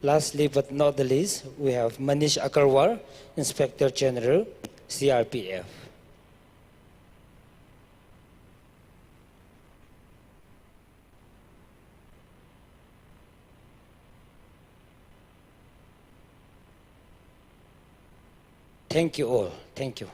Lastly but not the least, we have Manish Agarwal, Inspector General, CRPF. Thank you all. Thank you.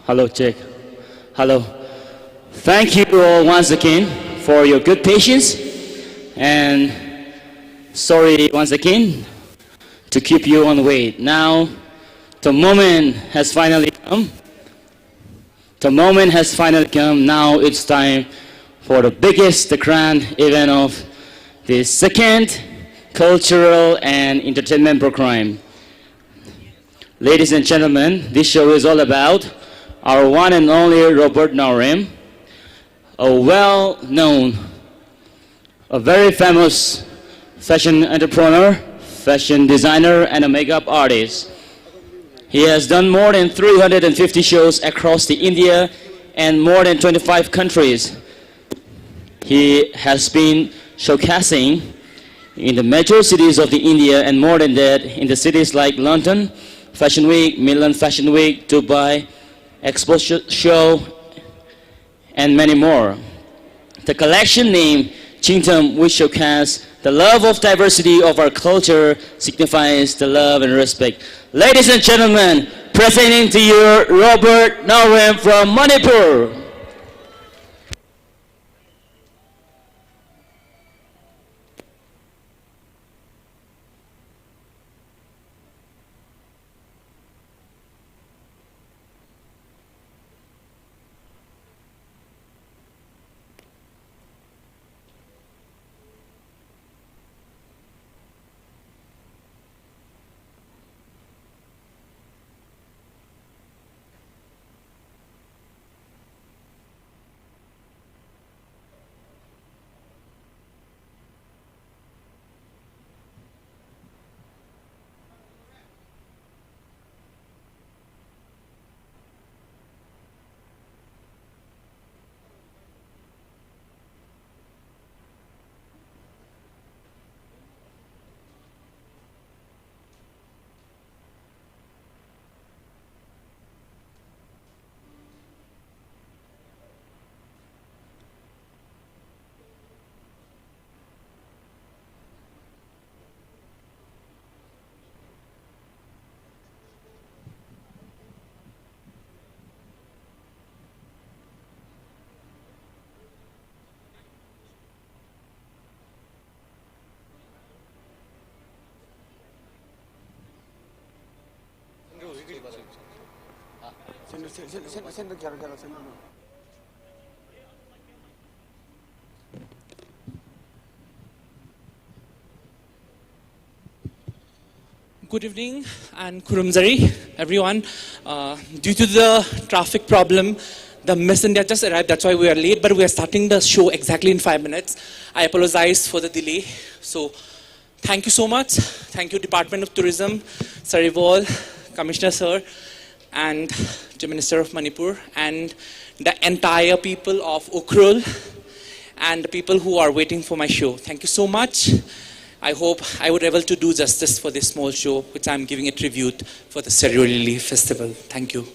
Hello, check. Hello. Thank you all once again for your good patience, and sorry once again to keep you on wait. Now, the moment has finally come. The moment has finally come. Now it's time for the biggest, the grand event of the second cultural and entertainment program. Ladies and gentlemen, this show is all about our one and only Robert Naorem, a well-known, a very famous fashion entrepreneur, fashion designer, and a makeup artist. He has done more than 350 shows across the India and more than 25 countries. He has been showcasing in the metro cities of the India and more than that in the cities like London Fashion Week, Milan Fashion Week, Dubai Expo Show, and many more. the collection name Chingtam, which showcases the love of diversity of our culture, signifies the love and respect. Ladies and gentlemen, presenting to you Robert Naorem from Manipur. Good evening and Kurumzari, everyone. Due to the traffic problem, the Miss India just arrived, that's why we are late, but we are starting the show exactly in 5 minutes. I apologize for the delay. So, thank you so much. Thank you, Department of Tourism, Sarivol, Commissioner Sir, and the Minister of Manipur, and the entire people of Ukhrul, and the people who are waiting for my show. Thank you so much. I hope I would be able to do justice for this small show, which I'm giving a tribute for the Shirui Festival. Thank you.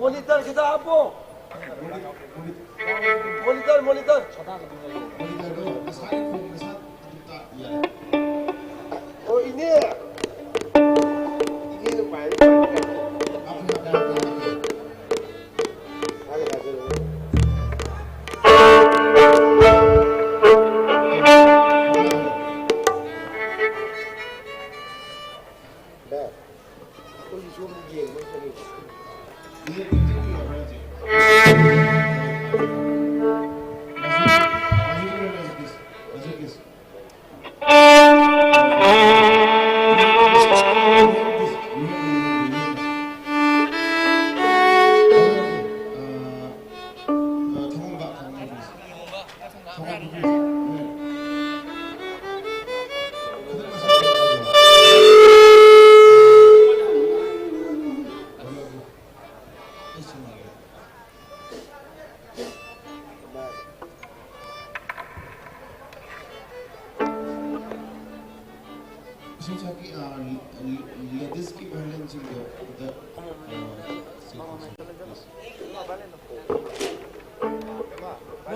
모니터 kita apa? Monitor. Oh ini. Ini lupa.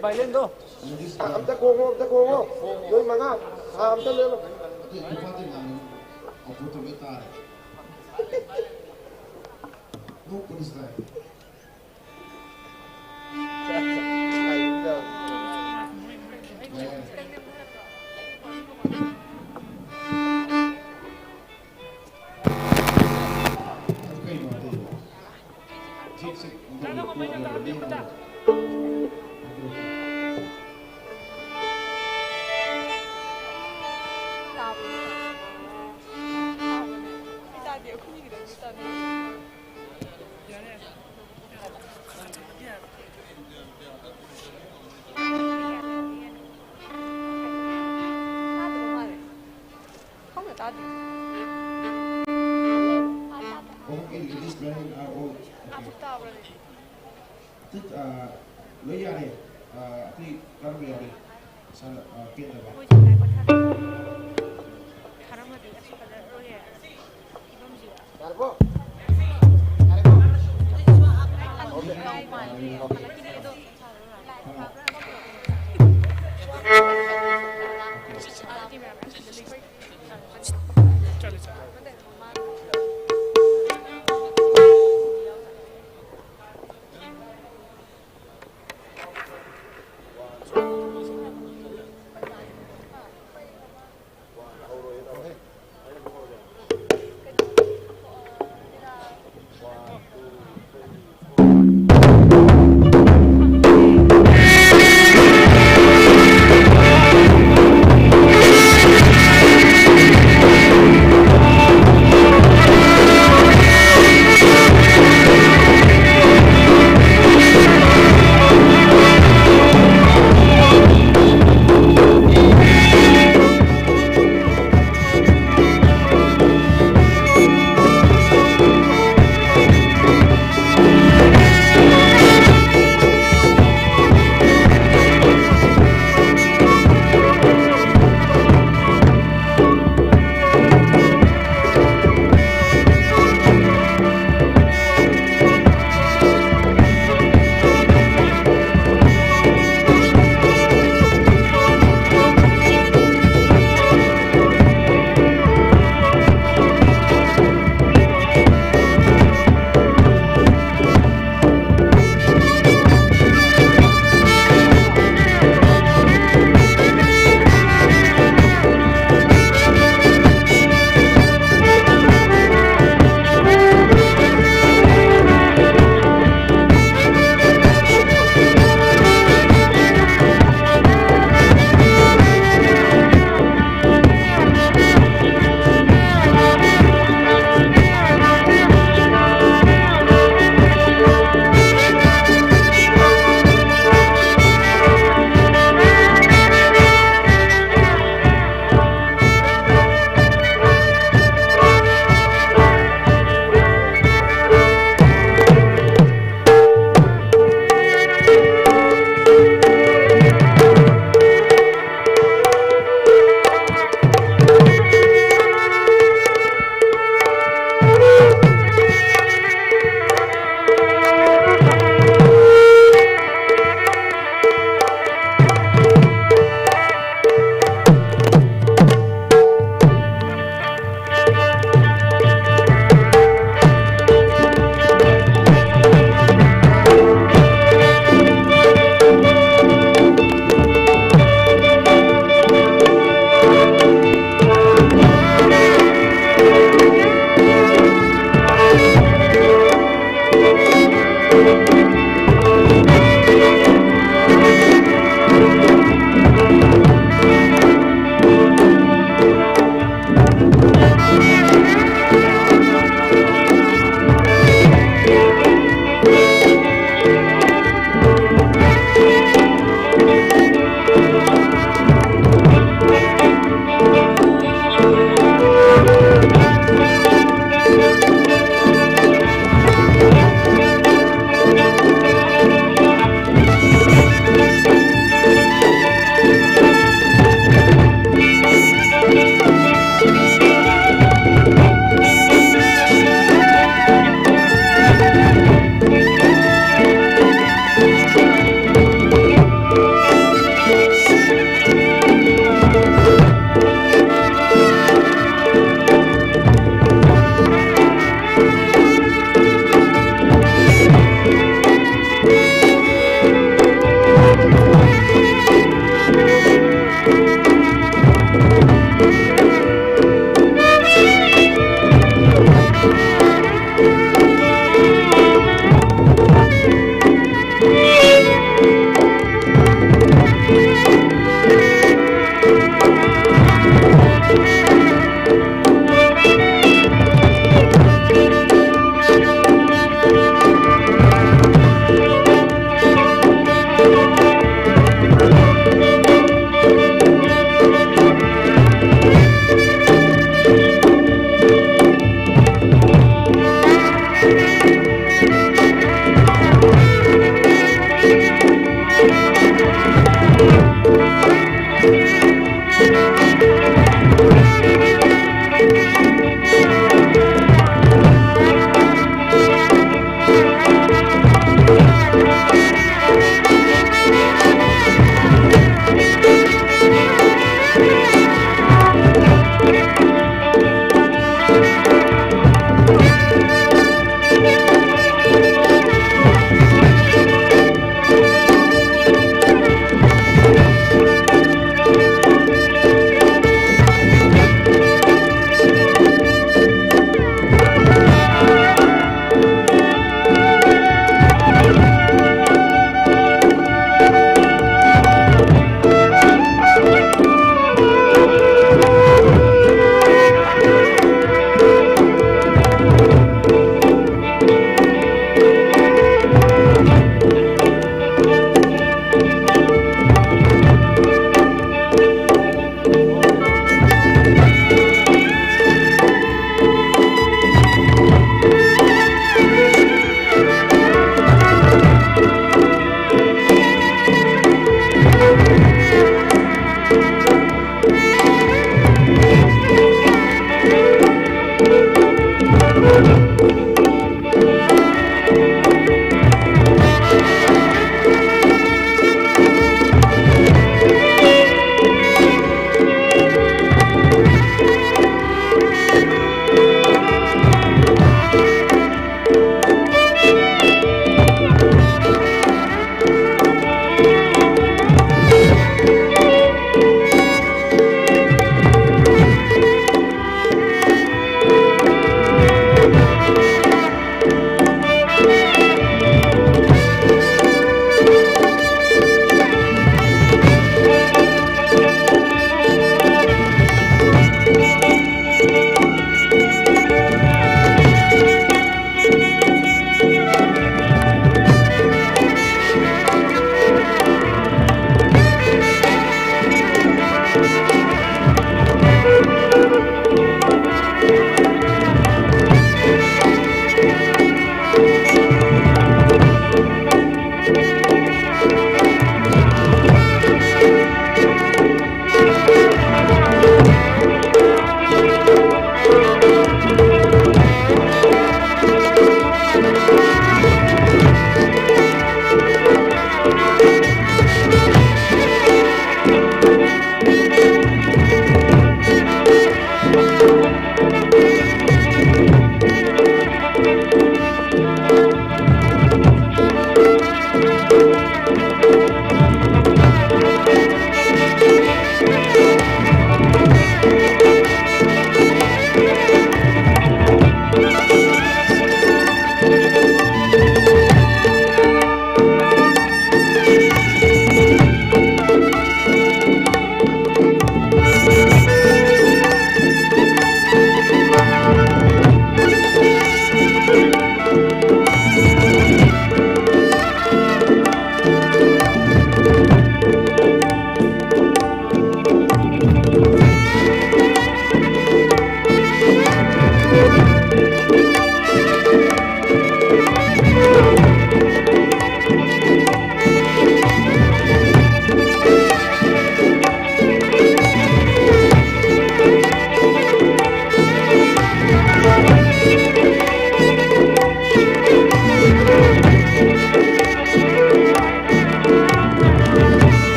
bailando. Amta kongo. Noi manga. Amta lelo.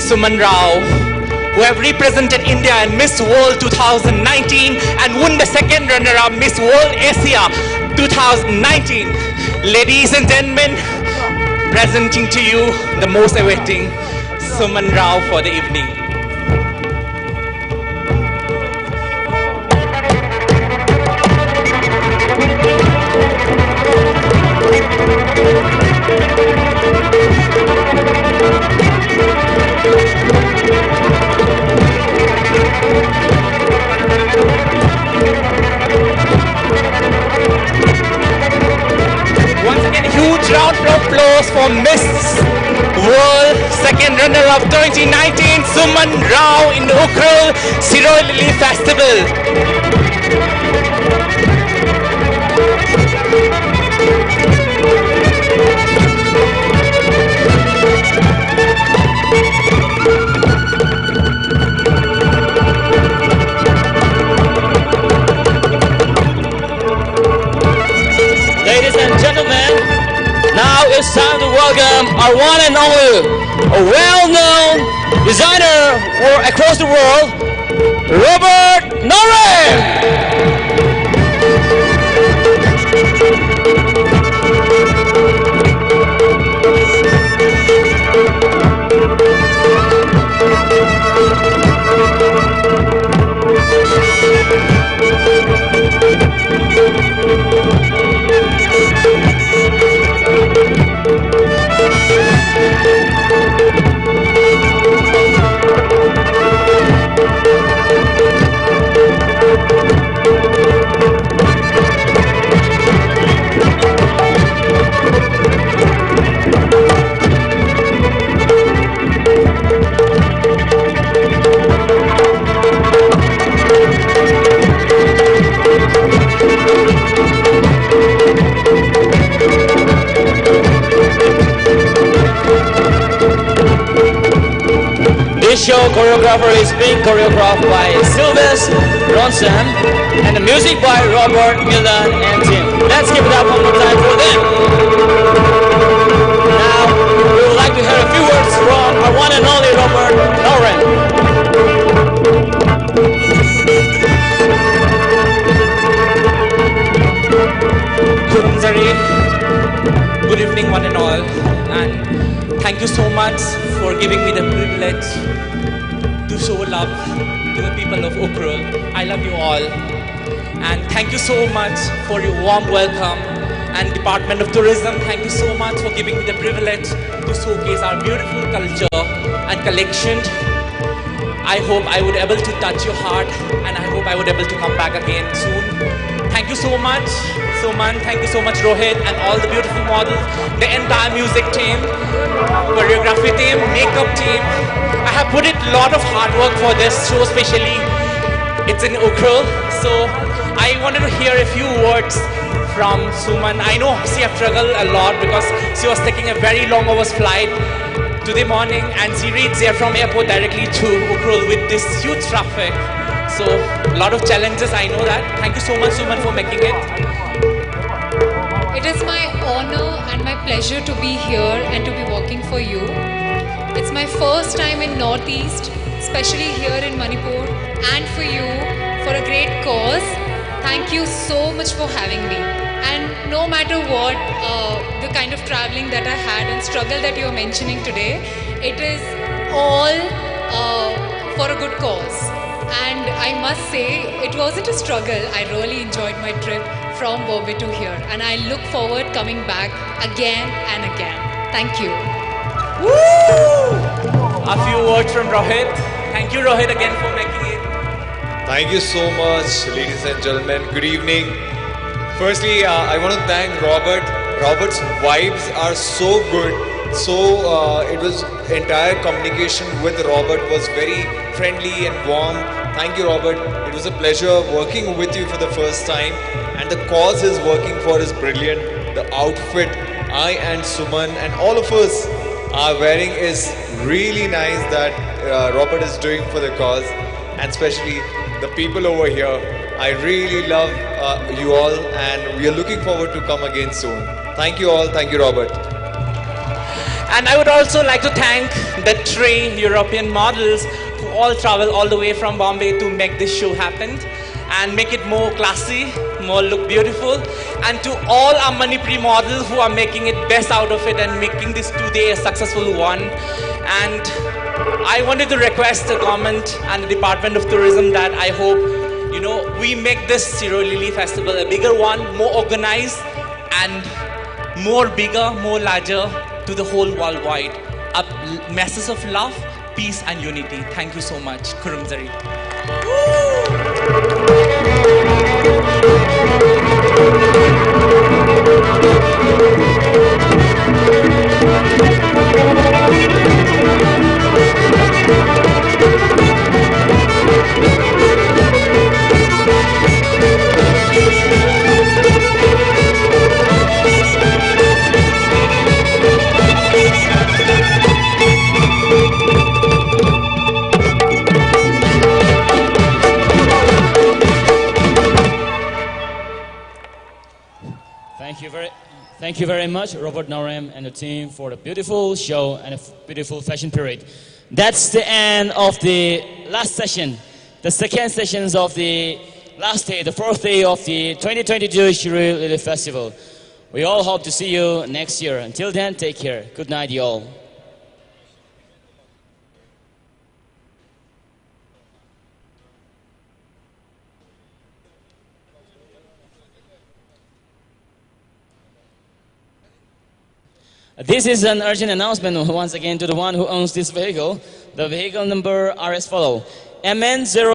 Suman Rao, who have represented India in Miss World 2019 and won the second runner-up Miss World Asia 2019. Ladies and gentlemen, presenting to you the most awaiting Suman Rao for the evening. Once again, huge round of applause for Miss World second runner-up 2019, Suman Rao in Ukhrul Shirui Lily Festival. Ladies and gentlemen, now it's time to welcome our one and only, a well-known designer across the world, Robert Naorem! This show choreographer is being choreographed by Sylvester Ronson and the music by Robert, Milan and Tim. Let's give it up one more time for them. Now, we would like to hear a few words from our one and only Robert Naorem. Good evening one and all, and thank you so much for giving me the privilege to show love to the people of Ukhrul. I love you all, and thank you so much for your warm welcome. And Department of Tourism, thank you so much for giving me the privilege to showcase our beautiful culture and collection. I hope I would able to touch your heart, and I hope I would able to come back again soon. Thank you so much, Suman. Thank you so much, Rohit, and all the beautiful models, the entire music team, choreography team, makeup team. I have put in a lot of hard work for this show, especially it's in Ukhrul. So I wanted to hear a few words from Suman. I know she has struggled a lot because she was taking a very long hours flight today morning, and she reached there from airport directly to Ukhrul with this huge traffic. So a lot of challenges, I know that. Thank you so much, Suman, for making it. It is my honor and my pleasure to be here and to be working for you. It's my first time in Northeast, especially here in Manipur, and for you, for a great cause. Thank you so much for having me. And no matter what, the kind of traveling that I had and struggle that you're mentioning today, it is all for a good cause. And I must say, it wasn't a struggle. I really enjoyed my trip from Bombay to here. And I look forward coming back again and again. Thank you. Woo! A few words from Rohit. Thank you, Rohit, again for making it. Thank you so much, ladies and gentlemen. Good evening. Firstly, I want to thank Robert. Robert's vibes are so good. So it was entire communication with Robert was very friendly and warm. Thank you, Robert. It was a pleasure working with you for the first time, and the cause he's working for is brilliant. The outfit I and Suman and all of us are wearing is really nice that Robert is doing for the cause, and especially the people over here. I really love you all, and we are looking forward to come again soon. Thank you all. Thank you, Robert. And I would also like to thank the 3 European models who all travel all the way from Bombay to make this show happen and make it more classy, more look beautiful. And to all our Manipuri models who are making it best out of it and making this today a successful one. And I wanted to request the government and the Department of Tourism that I hope, we make this Shirui Lily Festival a bigger one, more organized and more bigger, more larger to the whole worldwide. A message of love, peace and unity. Thank you so much. Kurumzari. Thank you very much, Robert Naorem and the team, for the beautiful show and a beautiful fashion parade. That's the end of the last session, the second sessions of the last day, the fourth day of the 2022 Shirui Lily Festival. We all hope to see you next year. Until then, take care. Good night, you all. This is an urgent announcement once again to the one who owns this vehicle. The vehicle number are as follow. MN0